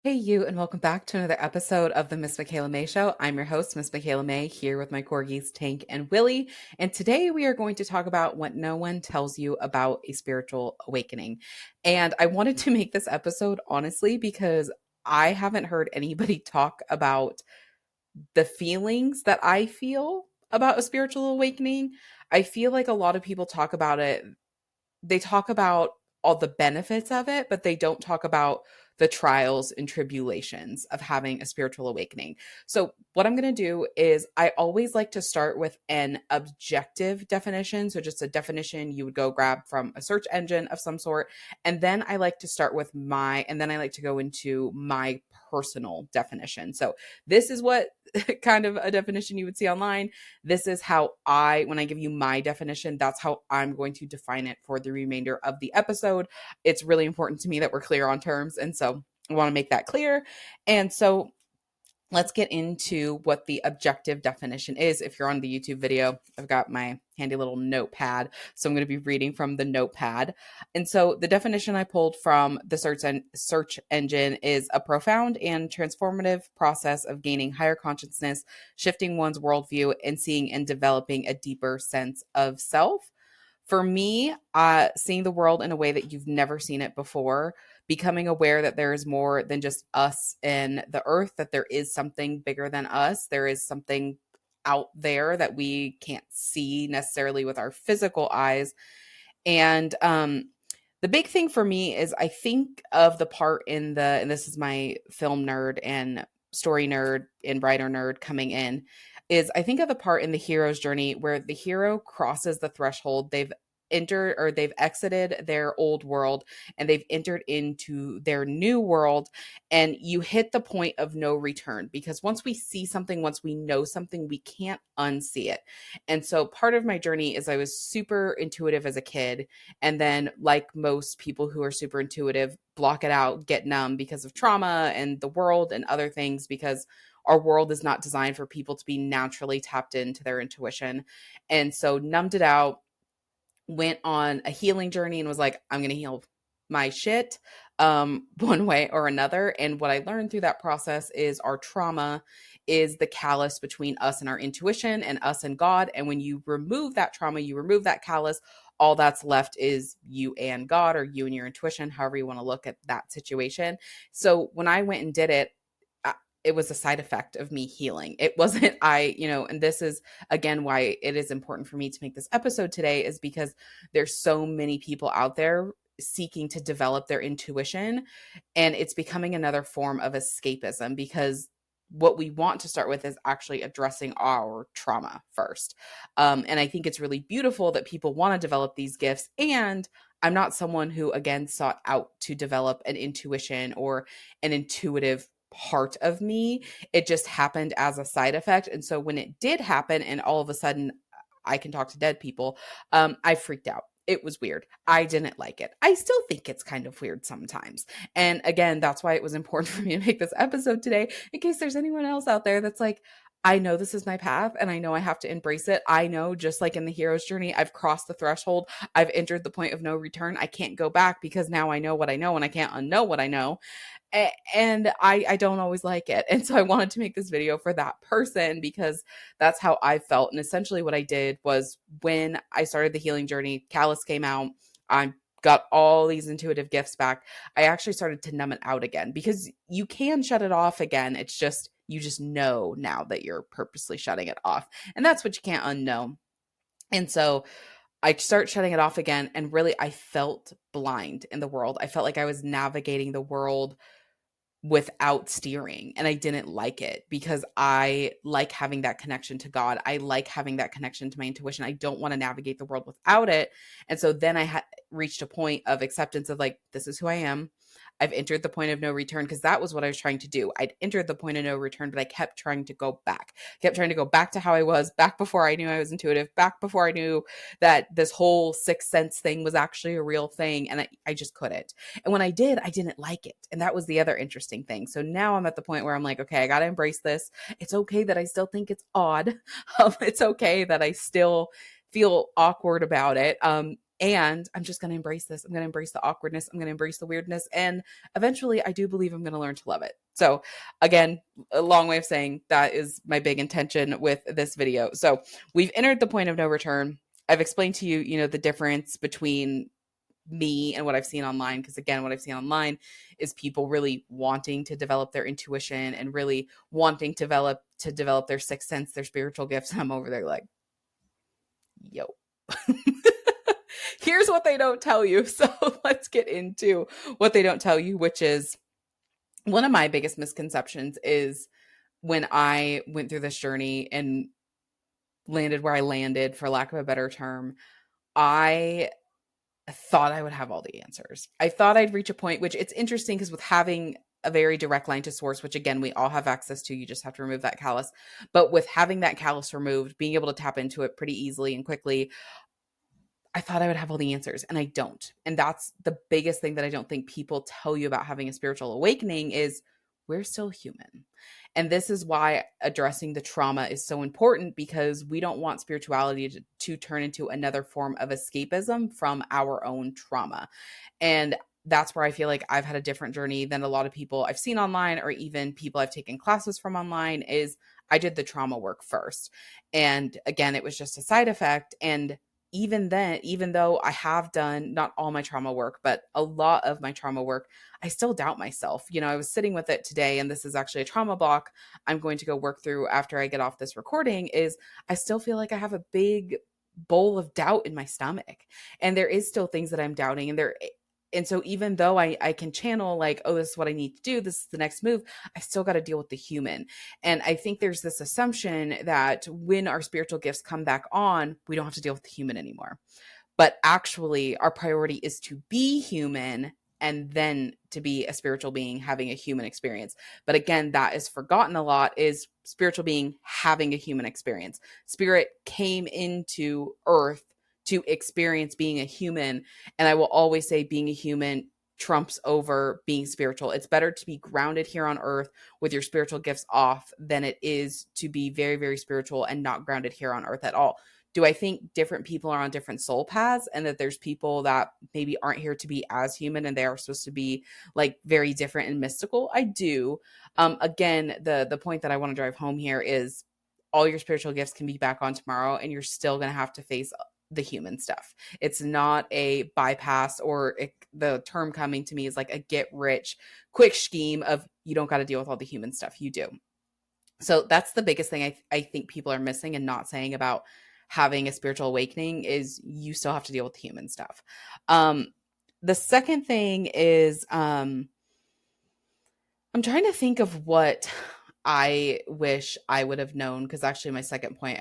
Hey, you, and welcome back to another episode of the Miss Michaela Mae Show. I'm your host, Miss Michaela Mae, here with my corgis, Tank and Willie. And today we are going to talk about what no one tells you about a spiritual awakening. And I wanted to make this episode honestly because I haven't heard anybody talk about the feelings that I feel about a spiritual awakening. I feel like a lot of people talk about it, they talk about all the benefits of it, but they don't talk about the trials and tribulations of having a spiritual awakening. So, what I'm going to do is I always like to start with an objective definition. So, just a definition you would go grab from a search engine of some sort. And then I like to start with and then I like to go into my personal definition. So, this is what kind of a definition you would see online. This is how when I give you my definition, that's how I'm going to define it for the remainder of the episode. It's really important to me that we're clear on terms. And so I want to make that clear. And so let's get into what the objective definition is. If you're on the YouTube video, I've got my handy little notepad. So I'm going to be reading from the notepad. And so the definition I pulled from the search engine is a profound and transformative process of gaining higher consciousness, shifting one's worldview, and seeing and developing a deeper sense of self. For me, seeing the world in a way that you've never seen it before, becoming aware that there is more than just us and the earth, that there is something bigger than us. There is something out there that we can't see necessarily with our physical eyes. And the big thing for me is I think of the part and this is my film nerd and story nerd and writer nerd coming in, is I think of the part in the hero's journey where the hero crosses the threshold. They've exited their old world and they've entered into their new world, and you hit the point of no return, because once we see something, once we know something, we can't unsee it. And so part of my journey is I was super intuitive as a kid, and then, like most people who are super intuitive, block it out, get numb because of trauma and the world and other things, because our world is not designed for people to be naturally tapped into their intuition. And so numbed it out, went on a healing journey and was like, I'm going to heal my shit one way or another. And what I learned through that process is our trauma is the callus between us and our intuition and us and God. And when you remove that trauma, you remove that callus, all that's left is you and God, or you and your intuition, however you want to look at that situation. So when I went and did it, it was a side effect of me healing. It wasn't, and this is again why it is important for me to make this episode today, is because there's so many people out there seeking to develop their intuition, and it's becoming another form of escapism, because what we want to start with is actually addressing our trauma first. And I think it's really beautiful that people want to develop these gifts. And I'm not someone who, again, sought out to develop an intuition or an intuitive part of me. It just happened as a side effect. And so when it did happen and all of a sudden I can talk to dead people, I freaked out. It was weird. I didn't like it. I still think it's kind of weird sometimes. And again, that's why it was important for me to make this episode today, in case there's anyone else out there that's like, I know this is my path and I know I have to embrace it. I know, just like in the hero's journey, I've crossed the threshold. I've entered the point of no return. I can't go back, because now I know what I know and I can't unknow what I know. And I don't always like it. And so I wanted to make this video for that person, because that's how I felt. And essentially what I did was, when I started the healing journey, Callus came out, I got all these intuitive gifts back. I actually started to numb it out again, because you can shut it off again. It's just, you just know now that you're purposely shutting it off. And that's what you can't unknow. And so I start shutting it off again. And really, I felt blind in the world. I felt like I was navigating the world without steering, and I didn't like it, because I like having that connection to God. I like having that connection to my intuition. I don't want to navigate the world without it. And so then I had reached a point of acceptance of like, this is who I am. I've entered the point of no return, because that was what I was trying to do. I'd entered the point of no return, but I kept trying to go back, kept trying to go back to how I was, back before I knew I was intuitive, back before I knew that this whole sixth sense thing was actually a real thing. And I just couldn't. And when I did, I didn't like it. And that was the other interesting thing. So now I'm at the point where I'm like, okay, I got to embrace this. It's okay that I still think it's odd. It's okay that I still feel awkward about it. And I'm just going to embrace this. I'm going to embrace the awkwardness. I'm going to embrace the weirdness. And eventually, I do believe I'm going to learn to love it. So, again, a long way of saying that is my big intention with this video. So, we've entered the point of no return. I've explained to you, the difference between me and what I've seen online. Because again, what I've seen online is people really wanting to develop their intuition and really wanting to develop their sixth sense, their spiritual gifts. I'm over there like, yo. Here's what they don't tell you. So let's get into what they don't tell you, which is one of my biggest misconceptions is when I went through this journey and landed where I landed, for lack of a better term, I thought I would have all the answers. I thought I'd reach a point, which it's interesting because with having a very direct line to source, which again, we all have access to, you just have to remove that callus. But with having that callus removed, being able to tap into it pretty easily and quickly, I thought I would have all the answers and I don't. And that's the biggest thing that I don't think people tell you about having a spiritual awakening is we're still human. And this is why addressing the trauma is so important, because we don't want spirituality to turn into another form of escapism from our own trauma. And that's where I feel like I've had a different journey than a lot of people I've seen online, or even people I've taken classes from online, is I did the trauma work first. And again, it was just a side effect. And even then, even though I have done not all my trauma work, but a lot of my trauma work, I still doubt myself. I was sitting with it today, and this is actually a trauma block I'm going to go work through after I get off this recording, is I still feel like I have a big bowl of doubt in my stomach. And there is still things that I'm doubting. And so even though I can channel like, oh, this is what I need to do, this is the next move, I still got to deal with the human. And I think there's this assumption that when our spiritual gifts come back on, we don't have to deal with the human anymore. But actually, our priority is to be human and then to be a spiritual being having a human experience. But again, that is forgotten a lot, is spiritual being having a human experience. Spirit came into earth to experience being a human. And I will always say being a human trumps over being spiritual. It's better to be grounded here on earth with your spiritual gifts off than it is to be very, very spiritual and not grounded here on earth at all. Do I think different people are on different soul paths, and that there's people that maybe aren't here to be as human and they are supposed to be like very different and mystical? I do. Again, the point that I want to drive home here is all your spiritual gifts can be back on tomorrow, and you're still going to have to face the human stuff. It's not a bypass, or the term coming to me is like a get rich quick scheme of you don't got to deal with all the human stuff. You do. So that's the biggest thing I think people are missing and not saying about having a spiritual awakening, is you still have to deal with the human stuff. The second thing is, I'm trying to think of what I wish I would have known, because actually my second point,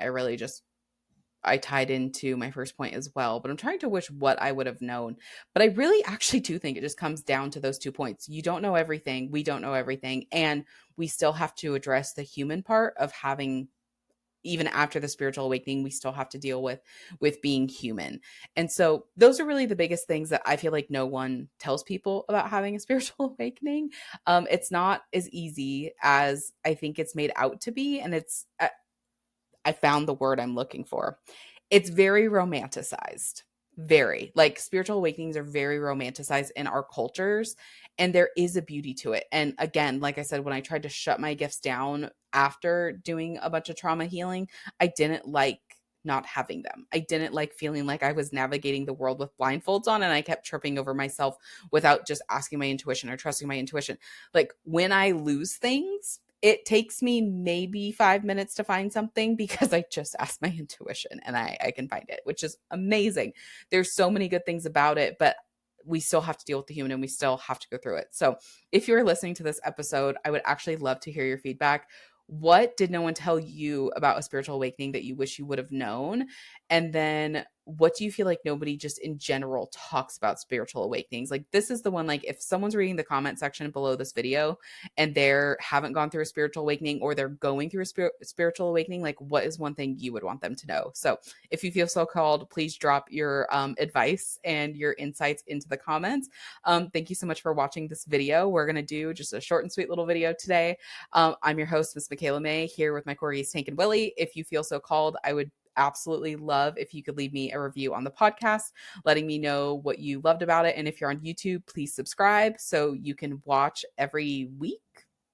I tied into my first point as well, but I'm trying to wish what I would have known. But I really actually do think it just comes down to those 2 points. You don't know everything. We don't know everything. And we still have to address the human part of having, even after the spiritual awakening, we still have to deal with being human. And so those are really the biggest things that I feel like no one tells people about having a spiritual awakening. It's not as easy as I think it's made out to be. And I found the word I'm looking for. It's very romanticized. Very, like, spiritual awakenings are very romanticized in our cultures, and there is a beauty to it. And again, like I said, when I tried to shut my gifts down after doing a bunch of trauma healing, I didn't like not having them. I didn't like feeling like I was navigating the world with blindfolds on, and I kept tripping over myself without just asking my intuition or trusting my intuition. Like, when I lose things, it takes me maybe 5 minutes to find something, because I just asked my intuition and I can find it, which is amazing. There's so many good things about it, but we still have to deal with the human, and we still have to go through it. So if you're listening to this episode, I would actually love to hear your feedback. What did no one tell you about a spiritual awakening that you wish you would have known? And then what do you feel like nobody just in general talks about spiritual awakenings? Like, this is the one, like, if someone's reading the comment section below this video and they haven't gone through a spiritual awakening, or they're going through a spiritual awakening, like, what is one thing you would want them to know? So if you feel so called, please drop your advice and your insights into the comments. Thank you so much for watching this video. We're going to do just a short and sweet little video today. I'm your host, Miss Michaela Mae, here with my corgis Tank and Willie. If you feel so called, I would absolutely love if you could leave me a review on the podcast, letting me know what you loved about it. And if you're on YouTube, please subscribe so you can watch every week.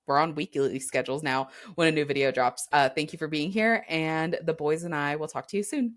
We're on weekly schedules now when a new video drops. Thank you for being here, and the boys and I will talk to you soon.